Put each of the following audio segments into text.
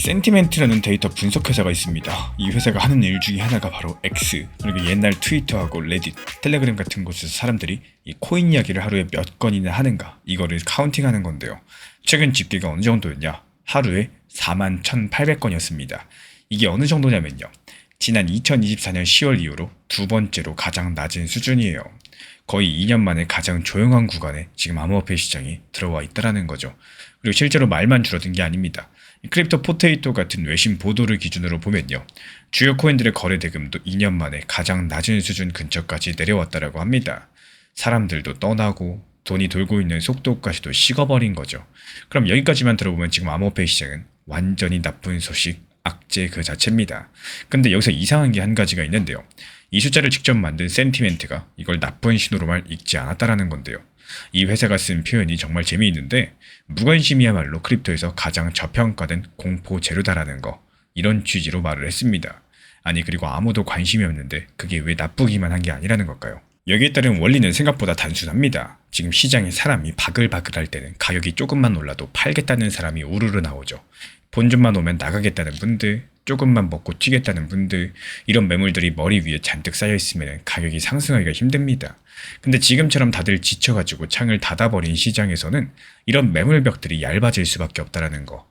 센티멘트라는 데이터 분석 회사가 있습니다. 이 회사가 하는 일 중에 하나가 바로 X, 그리고 옛날 트위터하고 레딧, 텔레그램 같은 곳에서 사람들이 이 코인 이야기를 하루에 몇 건이나 하는가, 이거를 카운팅하는 건데요. 최근 집계가 어느 정도였냐? 하루에 41,800건이었습니다. 이게 어느 정도냐면요, 지난 2024년 10월 이후로 두 번째로 가장 낮은 수준이에요. 거의 2년 만에 가장 조용한 구간에 지금 암호화폐 시장이 들어와 있다는 거죠. 그리고 실제로 말만 줄어든 게 아닙니다. 크립토 포테이토 같은 외신 보도를 기준으로 보면요, 주요 코인들의 거래 대금도 2년 만에 가장 낮은 수준 근처까지 내려왔다고 합니다. 사람들도 떠나고 돈이 돌고 있는 속도까지도 식어버린 거죠. 그럼 여기까지만 들어보면 지금 암호화폐 시장은 완전히 나쁜 소식, 악재 그 자체입니다. 근데 여기서 이상한 게 한 가지가 있는데요. 이 숫자를 직접 만든 센티멘트가 이걸 나쁜 신호로만 읽지 않았다라는 건데요. 이 회사가 쓴 표현이 정말 재미있는데, 무관심이야말로 크립토에서 가장 저평가된 공포 재료다라는 거, 이런 취지로 말을 했습니다. 아니, 그리고 아무도 관심이 없는데 그게 왜 나쁘기만 한 게 아니라는 걸까요? 여기에 따른 원리는 생각보다 단순합니다. 지금 시장에 사람이 바글바글할 때는 가격이 조금만 올라도 팔겠다는 사람이 우르르 나오죠. 본전만 오면 나가겠다는 분들, 조금만 먹고 튀겠다는 분들, 이런 매물들이 머리 위에 잔뜩 쌓여 있으면 가격이 상승하기가 힘듭니다. 근데 지금처럼 다들 지쳐가지고 창을 닫아버린 시장에서는 이런 매물벽들이 얇아질 수밖에 없다는 거.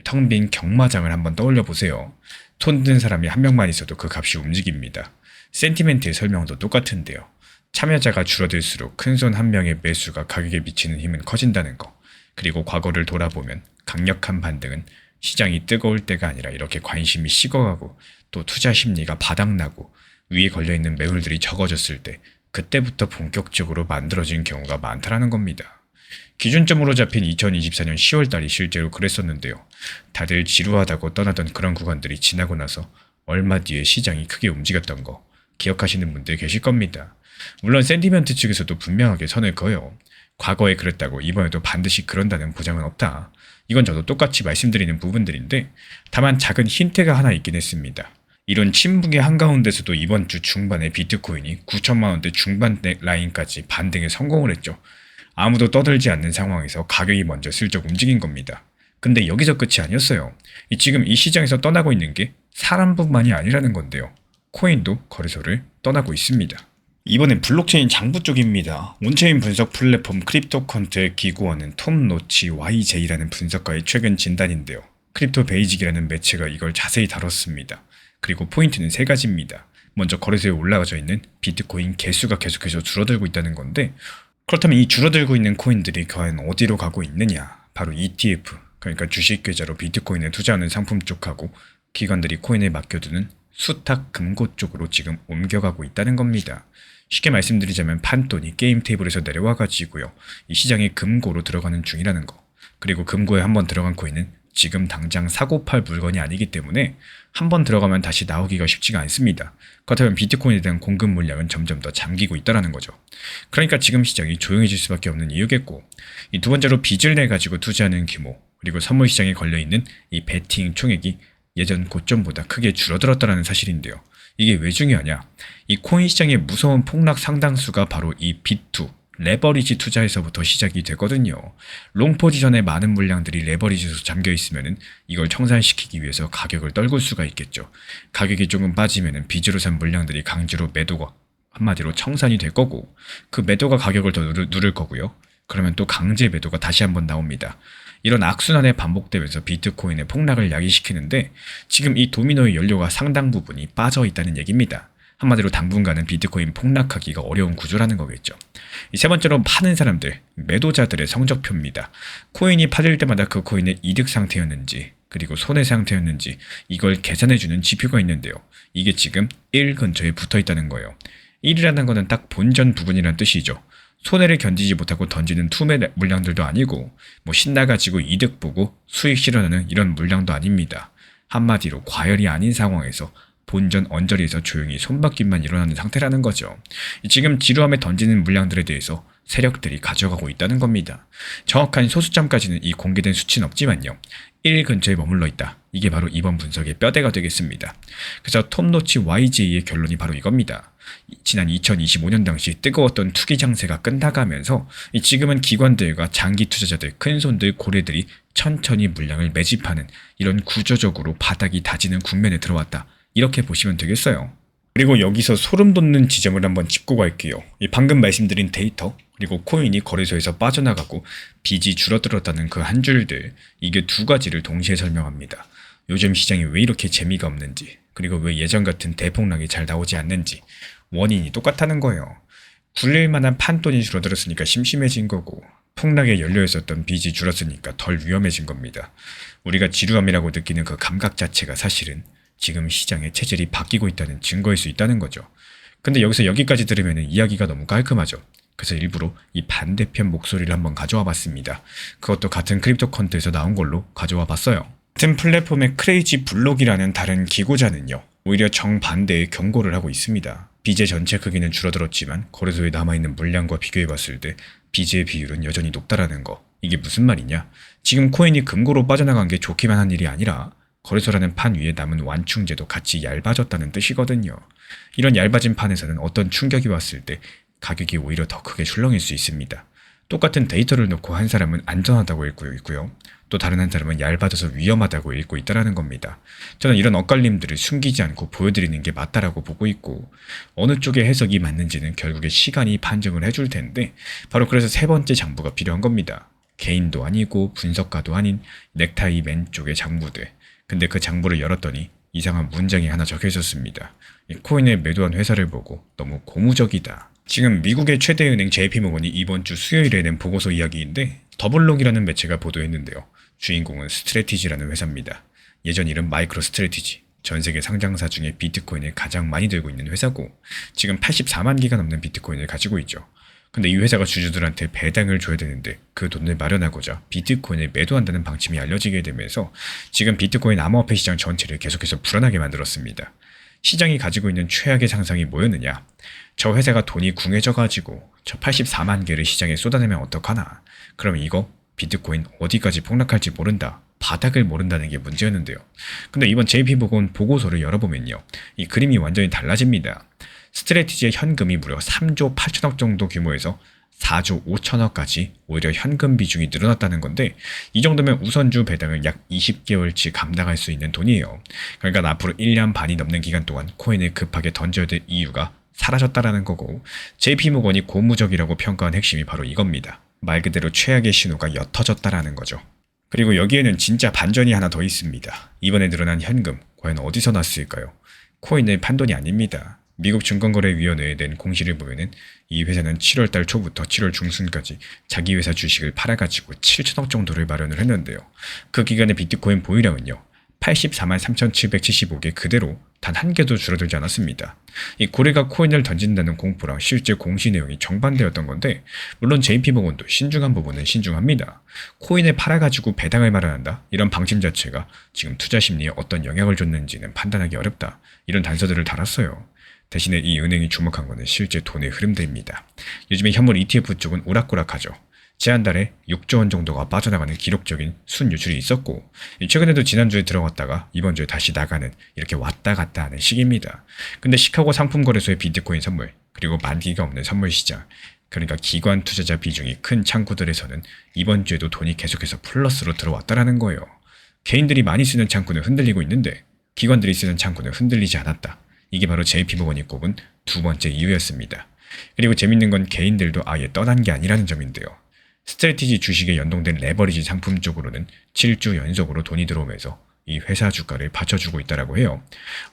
텅 빈 경마장을 한번 떠올려 보세요. 돈 든 사람이 한 명만 있어도 그 값이 움직입니다. 센티멘트의 설명도 똑같은데요. 참여자가 줄어들수록 큰 손 한 명의 매수가 가격에 미치는 힘은 커진다는 거. 그리고 과거를 돌아보면 강력한 반등은 시장이 뜨거울 때가 아니라 이렇게 관심이 식어가고 또 투자 심리가 바닥나고 위에 걸려있는 매물들이 적어졌을 때, 그때부터 본격적으로 만들어진 경우가 많다라는 겁니다. 기준점으로 잡힌 2024년 10월달이 실제로 그랬었는데요. 다들 지루하다고 떠나던 그런 구간들이 지나고 나서 얼마 뒤에 시장이 크게 움직였던 거 기억하시는 분들 계실 겁니다. 물론 센티멘트 측에서도 분명하게 선을 그어요. 과거에 그랬다고 이번에도 반드시 그런다는 보장은 없다. 이건 저도 똑같이 말씀드리는 부분들인데, 다만 작은 힌트가 하나 있긴 했습니다. 이런 침묵의 한가운데서도 이번 주 중반에 비트코인이 9천만 원대 중반 라인까지 반등에 성공을 했죠. 아무도 떠들지 않는 상황에서 가격이 먼저 슬쩍 움직인 겁니다. 근데 여기서 끝이 아니었어요. 지금 이 시장에서 떠나고 있는 게 사람뿐만이 아니라는 건데요. 코인도 거래소를 떠나고 있습니다. 이번엔 블록체인 장부 쪽입니다. 온체인 분석 플랫폼 크립토컨트의 기고원은 톰 노치 YJ라는 분석가의 최근 진단인데요. 크립토 베이직이라는 매체가 이걸 자세히 다뤘습니다. 그리고 포인트는 세 가지입니다. 먼저 거래소에 올라가져 있는 비트코인 개수가 계속해서 줄어들고 있다는 건데, 그렇다면 이 줄어들고 있는 코인들이 과연 어디로 가고 있느냐? 바로 ETF, 그러니까 주식 계좌로 비트코인에 투자하는 상품 쪽하고 기관들이 코인에 맡겨두는 수탁 금고 쪽으로 지금 옮겨가고 있다는 겁니다. 쉽게 말씀드리자면 판돈이 게임 테이블에서 내려와가지고요, 이 시장에 금고로 들어가는 중이라는 거. 그리고 금고에 한번 들어간 코인은 지금 당장 사고 팔 물건이 아니기 때문에 한번 들어가면 다시 나오기가 쉽지가 않습니다. 그렇다면 비트코인에 대한 공급 물량은 점점 더 잠기고 있다는 거죠. 그러니까 지금 시장이 조용해질 수밖에 없는 이유겠고, 이 두 번째로 빚을 내가지고 투자하는 규모, 그리고 선물 시장에 걸려있는 이 베팅 총액이 예전 고점보다 크게 줄어들었다는 사실인데요. 이게 왜 중요하냐? 이 코인 시장의 무서운 폭락 상당수가 바로 이 비투, 레버리지 투자에서부터 시작이 되거든요. 롱 포지션에 많은 물량들이 레버리지에서 잠겨 있으면은 이걸 청산시키기 위해서 가격을 떨굴 수가 있겠죠. 가격이 조금 빠지면은 빚으로 산 물량들이 강제로 매도가, 한마디로 청산이 될 거고, 그 매도가 가격을 더 누를 거고요. 그러면 또 강제 매도가 다시 한번 나옵니다. 이런 악순환에 반복되면서 비트코인의 폭락을 야기시키는데, 지금 이 도미노의 연료가 상당 부분이 빠져 있다는 얘기입니다. 한마디로 당분간은 비트코인 폭락하기가 어려운 구조라는 거겠죠. 세 번째로 파는 사람들, 매도자들의 성적표입니다. 코인이 팔릴 때마다 그 코인의 이득 상태였는지, 그리고 손해 상태였는지 이걸 계산해주는 지표가 있는데요. 이게 지금 1 근처에 붙어 있다는 거예요. 1이라는 거는 딱 본전 부분이란 뜻이죠. 손해를 견디지 못하고 던지는 투매 물량들도 아니고, 신나가지고 이득 보고 수익 실현하는 이런 물량도 아닙니다. 한마디로 과열이 아닌 상황에서 본전 언저리에서 조용히 손바뀜만 일어나는 상태라는 거죠. 지금 지루함에 던지는 물량들에 대해서 세력들이 가져가고 있다는 겁니다. 정확한 소수점까지는 이 공개된 수치는 없지만요. 1 근처에 머물러 있다. 이게 바로 이번 분석의 뼈대가 되겠습니다. 그래서 톱노치 YJ의 결론이 바로 이겁니다. 지난 2025년 당시 뜨거웠던 투기 장세가 끝나가면서 지금은 기관들과 장기 투자자들, 큰손들, 고래들이 천천히 물량을 매집하는 이런 구조적으로 바닥이 다지는 국면에 들어왔다. 이렇게 보시면 되겠어요. 그리고 여기서 소름 돋는 지점을 한번 짚고 갈게요. 방금 말씀드린 데이터, 그리고 코인이 거래소에서 빠져나가고 빚이 줄어들었다는 그 한 줄들, 이게 두 가지를 동시에 설명합니다. 요즘 시장이 왜 이렇게 재미가 없는지, 그리고 왜 예전 같은 대폭락이 잘 나오지 않는지 원인이 똑같다는 거예요. 굴릴 만한 판돈이 줄어들었으니까 심심해진 거고, 폭락에 연료였었던 빚이 줄었으니까 덜 위험해진 겁니다. 우리가 지루함이라고 느끼는 그 감각 자체가 사실은 지금 시장의 체질이 바뀌고 있다는 증거일 수 있다는 거죠. 근데 여기서 여기까지 들으면 이야기가 너무 깔끔하죠. 그래서 일부러 이 반대편 목소리를 한번 가져와 봤습니다. 그것도 같은 크립토 컨트에서 나온 걸로 가져와 봤어요. 같은 플랫폼의 크레이지 블록이라는 다른 기고자는요, 오히려 정반대의 경고를 하고 있습니다. 빚의 전체 크기는 줄어들었지만 거래소에 남아있는 물량과 비교해봤을 때 빚의 비율은 여전히 높다라는 거. 이게 무슨 말이냐? 지금 코인이 금고로 빠져나간 게 좋기만 한 일이 아니라 거래소라는 판 위에 남은 완충제도 같이 얇아졌다는 뜻이거든요. 이런 얇아진 판에서는 어떤 충격이 왔을 때 가격이 오히려 더 크게 출렁일 수 있습니다. 똑같은 데이터를 놓고 한 사람은 안전하다고 읽고 있고요. 또 다른 한 사람은 얇아져서 위험하다고 읽고 있다는 겁니다. 저는 이런 엇갈림들을 숨기지 않고 보여드리는 게 맞다라고 보고 있고, 어느 쪽의 해석이 맞는지는 결국에 시간이 판정을 해줄 텐데, 바로 그래서 세 번째 장부가 필요한 겁니다. 개인도 아니고 분석가도 아닌 넥타이 맨 쪽의 장부들. 근데 그 장부를 열었더니 이상한 문장이 하나 적혀 있었습니다. 이 코인을 매도한 회사를 보고 너무 고무적이다. 지금 미국의 최대 은행 JP모건이 이번 주 수요일에 낸 보고서 이야기인데, 더블록이라는 매체가 보도했는데요. 주인공은 스트래티지라는 회사입니다. 예전 이름 마이크로 스트래티지. 전 세계 상장사 중에 비트코인을 가장 많이 들고 있는 회사고, 지금 84만 개가 넘는 비트코인을 가지고 있죠. 근데 이 회사가 주주들한테 배당을 줘야 되는데 그 돈을 마련하고자 비트코인을 매도한다는 방침이 알려지게 되면서 지금 비트코인 암호화폐 시장 전체를 계속해서 불안하게 만들었습니다. 시장이 가지고 있는 최악의 상상이 뭐였느냐? 저 회사가 돈이 궁해져가지고 저 84만 개를 시장에 쏟아내면 어떡하나? 그럼 이거 비트코인 어디까지 폭락할지 모른다. 바닥을 모른다는 게 문제였는데요. 근데 이번 JP모건 보고서를 열어보면요, 이 그림이 완전히 달라집니다. 스트래티지의 현금이 무려 3조 8천억 정도 규모에서 4조 5천억까지 오히려 현금 비중이 늘어났다는 건데, 이 정도면 우선주 배당을 약 20개월치 감당할 수 있는 돈이에요. 그러니까 앞으로 1년 반이 넘는 기간 동안 코인을 급하게 던져야 될 이유가 사라졌다라는 거고, JP모건이 고무적이라고 평가한 핵심이 바로 이겁니다. 말 그대로 최악의 신호가 옅어졌다라는 거죠. 그리고 여기에는 진짜 반전이 하나 더 있습니다. 이번에 늘어난 현금, 과연 어디서 났을까요? 코인의 판돈이 아닙니다. 미국 증권거래위원회에 낸 공시를 보면은 이 회사는 7월달 초부터 7월 중순까지 자기 회사 주식을 팔아가지고 7천억 정도를 마련을 했는데요. 그 기간의 비트코인 보유량은요, 84만 3,775개 그대로 단 한 개도 줄어들지 않았습니다. 이 고래가 코인을 던진다는 공포랑 실제 공시 내용이 정반대였던 건데, 물론 JP모건도 신중한 부분은 신중합니다. 코인을 팔아가지고 배당을 마련한다? 이런 방침 자체가 지금 투자 심리에 어떤 영향을 줬는지는 판단하기 어렵다. 이런 단서들을 달았어요. 대신에 이 은행이 주목한 것은 실제 돈의 흐름들입니다. 요즘에 현물 ETF 쪽은 오락가락하죠. 지난달에 6조 원 정도가 빠져나가는 기록적인 순유출이 있었고, 최근에도 지난주에 들어갔다가 이번 주에 다시 나가는, 이렇게 왔다 갔다 하는 시기입니다. 근데 시카고 상품거래소의 비트코인 선물, 그리고 만기가 없는 선물 시장, 그러니까 기관 투자자 비중이 큰 창구들에서는 이번 주에도 돈이 계속해서 플러스로 들어왔다라는 거예요. 개인들이 많이 쓰는 창구는 흔들리고 있는데 기관들이 쓰는 창구는 흔들리지 않았다. 이게 바로 JP모건이 꼽은 두 번째 이유였습니다. 그리고 재밌는 건 개인들도 아예 떠난 게 아니라는 점인데요. 스트래티지 주식에 연동된 레버리지 상품 쪽으로는 7주 연속으로 돈이 들어오면서 이 회사 주가를 받쳐주고 있다고 해요.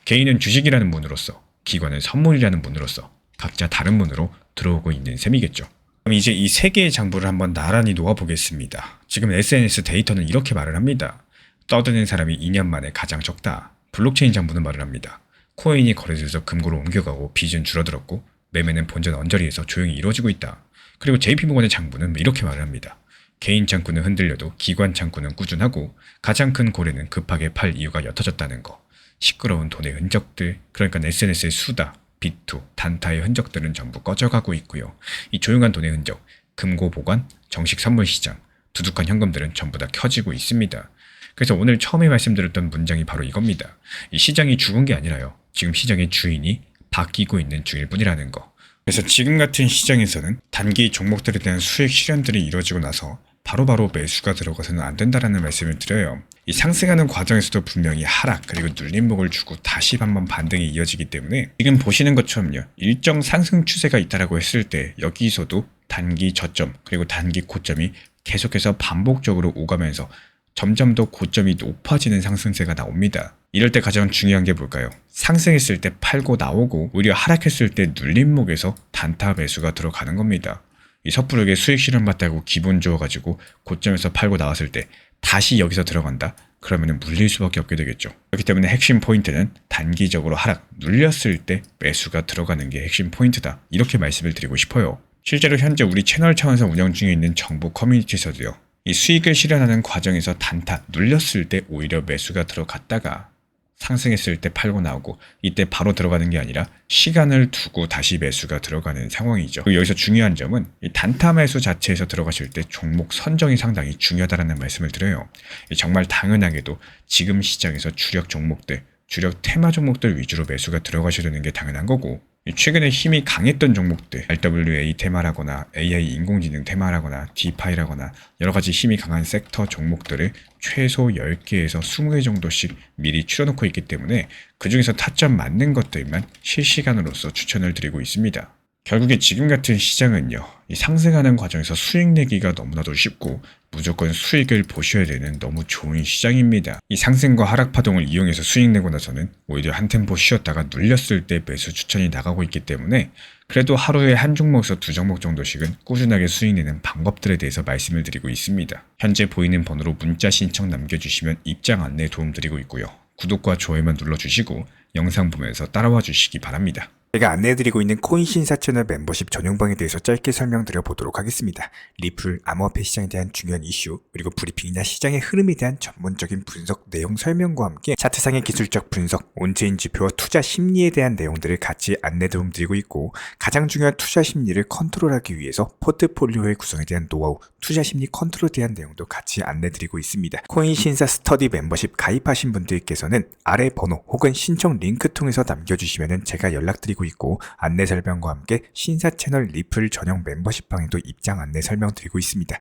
개인은 주식이라는 문으로서, 기관은 선물이라는 문으로서 각자 다른 문으로 들어오고 있는 셈이겠죠. 그럼 이제 이 세 개의 장부를 한번 나란히 놓아보겠습니다. 지금 SNS 데이터는 이렇게 말을 합니다. 떠드는 사람이 2년 만에 가장 적다. 블록체인 장부는 말을 합니다. 코인이 거래소에서 금고로 옮겨가고 빚은 줄어들었고 매매는 본전 언저리에서 조용히 이루어지고 있다. 그리고 JP모건의 장부는 이렇게 말을 합니다. 개인 창구는 흔들려도 기관 창구는 꾸준하고 가장 큰 고래는 급하게 팔 이유가 옅어졌다는 거. 시끄러운 돈의 흔적들, 그러니까 SNS의 수다, 비투, 단타의 흔적들은 전부 꺼져가고 있고요. 이 조용한 돈의 흔적, 금고 보관, 정식 선물 시장, 두둑한 현금들은 전부 다 켜지고 있습니다. 그래서 오늘 처음에 말씀드렸던 문장이 바로 이겁니다. 이 시장이 죽은 게 아니라요. 지금 시장의 주인이 바뀌고 있는 중일 뿐이라는 거. 그래서 지금 같은 시장에서는 단기 종목들에 대한 수익 실현들이 이루어지고 나서 바로바로 매수가 들어가서는 안 된다라는 말씀을 드려요. 이 상승하는 과정에서도 분명히 하락 그리고 눌림목을 주고 다시 한번 반등이 이어지기 때문에 지금 보시는 것처럼요. 일정 상승 추세가 있다라고 했을 때 여기서도 단기 저점 그리고 단기 고점이 계속해서 반복적으로 오가면서 점점 더 고점이 높아지는 상승세가 나옵니다. 이럴 때 가장 중요한 게 뭘까요? 상승했을 때 팔고 나오고 오히려 하락했을 때 눌림목에서 단타 매수가 들어가는 겁니다. 이 섣부르게 수익 실현받다고 기분 좋아가지고 고점에서 팔고 나왔을 때 다시 여기서 들어간다? 그러면 물릴 수밖에 없게 되겠죠. 그렇기 때문에 핵심 포인트는 단기적으로 하락, 눌렸을 때 매수가 들어가는 게 핵심 포인트다. 이렇게 말씀을 드리고 싶어요. 실제로 현재 우리 채널 차원에서 운영 중에 있는 정보 커뮤니티에서도요. 이 수익을 실현하는 과정에서 단타, 눌렸을 때 오히려 매수가 들어갔다가 상승했을 때 팔고 나오고 이때 바로 들어가는 게 아니라 시간을 두고 다시 매수가 들어가는 상황이죠. 그리고 여기서 중요한 점은 이 단타 매수 자체에서 들어가실 때 종목 선정이 상당히 중요하다는 말씀을 드려요. 정말 당연하게도 지금 시장에서 주력 종목들, 주력 테마 종목들 위주로 매수가 들어가셔야 되는 게 당연한 거고 최근에 힘이 강했던 종목들 RWA 테마라거나 AI 인공지능 테마라거나 디파이라거나 여러가지 힘이 강한 섹터 종목들을 최소 10개에서 20개 정도씩 미리 추려놓고 있기 때문에 그 중에서 타점 맞는 것들만 실시간으로서 추천을 드리고 있습니다. 결국에 지금 같은 시장은요. 이 상승하는 과정에서 수익 내기가 너무나도 쉽고 무조건 수익을 보셔야 되는 너무 좋은 시장입니다. 이 상승과 하락 파동을 이용해서 수익 내고 나서는 오히려 한 템포 쉬었다가 눌렸을 때 매수 추천이 나가고 있기 때문에 그래도 하루에 한 종목에서 두 종목 정도씩은 꾸준하게 수익 내는 방법들에 대해서 말씀을 드리고 있습니다. 현재 보이는 번호로 문자 신청 남겨주시면 입장 안내 도움드리고 있고요. 구독과 좋아요만 눌러주시고 영상 보면서 따라와 주시기 바랍니다. 제가 안내해드리고 있는 코인 신사 채널 멤버십 전용방에 대해서 짧게 설명드려 보도록 하겠습니다. 리플, 암호화폐 시장에 대한 중요한 이슈, 그리고 브리핑이나 시장의 흐름에 대한 전문적인 분석 내용 설명과 함께 차트상의 기술적 분석, 온체인 지표와 투자 심리에 대한 내용들을 같이 안내 도움드리고 있고 가장 중요한 투자 심리를 컨트롤하기 위해서 포트폴리오의 구성에 대한 노하우, 투자 심리 컨트롤에 대한 내용도 같이 안내드리고 있습니다. 코인 신사 스터디 멤버십 가입하신 분들께서는 아래 번호 혹은 신청 링크 통해서 남겨주시면 제가 연락드리고 있고 안내 설명과 함께 신사 채널 리플 전용 멤버십 방에도 입장 안내 설명드리고 있습니다.